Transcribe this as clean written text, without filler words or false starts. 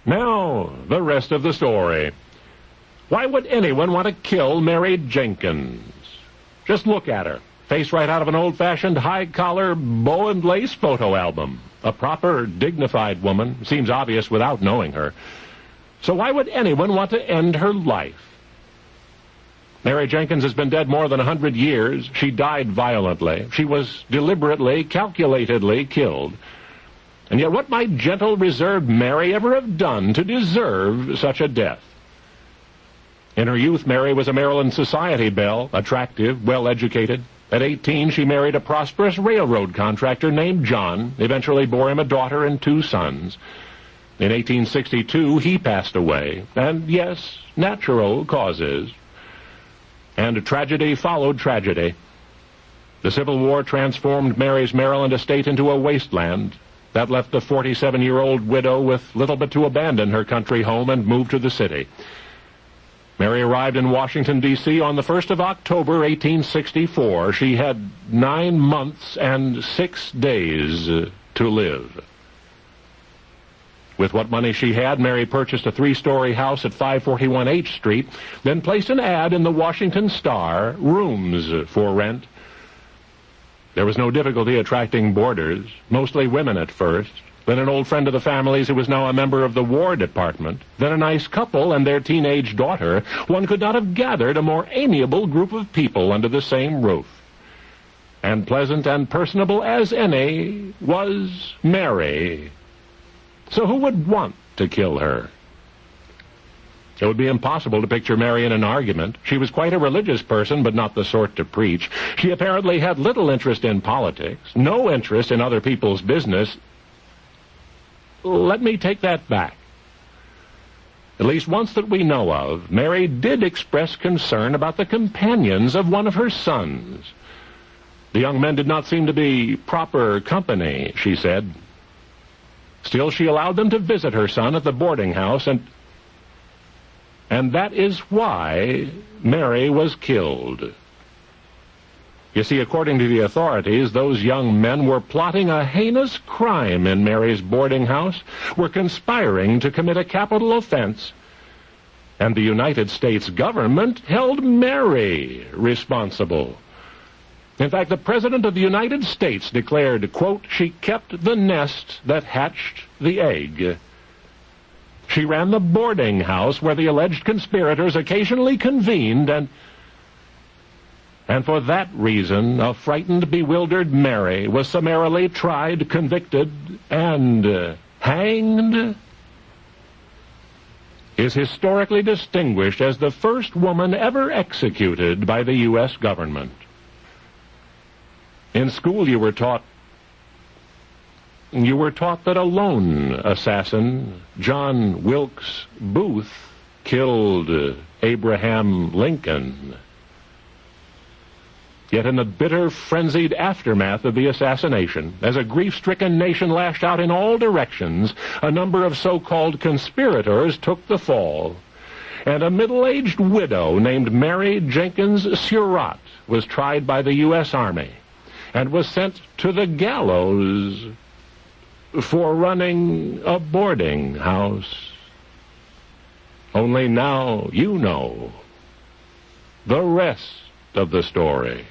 Now, the rest of the story. Why would anyone want to kill Mary Jenkins? Just look at her. Face right out of an old-fashioned high-collar bow and lace photo album. A proper, dignified woman. Seems obvious without knowing her. So why would anyone want to end her life? Mary Jenkins has been dead more than 100 years. She died violently. She was deliberately, calculatedly killed. And yet what might gentle, reserved Mary ever have done to deserve such a death? In her youth, Mary was a Maryland society belle, attractive, well-educated. At 18, she married a prosperous railroad contractor named John, eventually bore him a daughter and 2 sons. In 1862, he passed away, and yes, natural causes. And tragedy followed tragedy. The Civil War transformed Mary's Maryland estate into a wasteland that left the 47-year-old widow with little but to abandon her country home and move to the city. Mary arrived in Washington, D.C. on the 1st of October, 1864. She had 9 months and 6 days to live. With what money she had, Mary purchased a 3-story house at 541 H Street, then placed an ad in the Washington Star, rooms for rent. There was no difficulty attracting boarders, mostly women at first, then an old friend of the family's who was now a member of the War Department, then a nice couple and their teenage daughter. One could not have gathered a more amiable group of people under the same roof. And pleasant and personable as any was Mary. So who would want to kill her? It would be impossible to picture Mary in an argument. She was quite a religious person, but not the sort to preach. She apparently had little interest in politics, no interest in other people's business. Let me take that back. At least once that we know of, Mary did express concern about the companions of one of her sons. The young men did not seem to be proper company, she said. Still, she allowed them to visit her son at the boarding house, and that is why Mary was killed. You see, according to the authorities, those young men were plotting a heinous crime in Mary's boarding house, were conspiring to commit a capital offense, and the United States government held Mary responsible. In fact, the President of the United States declared, quote, she kept the nest that hatched the egg. She ran the boarding house where the alleged conspirators occasionally convened, and for that reason, a frightened, bewildered Mary was summarily tried, convicted, and hanged. Is historically distinguished as the first woman ever executed by the U.S. government. In school, you were taught that a lone assassin, John Wilkes Booth, killed Abraham Lincoln. Yet in the bitter, frenzied aftermath of the assassination, as a grief-stricken nation lashed out in all directions, a number of so-called conspirators took the fall, and a middle-aged widow named Mary Jenkins Surratt was tried by the U.S. Army and was sent to the gallows for running a boarding house. Only now you know the rest of the story.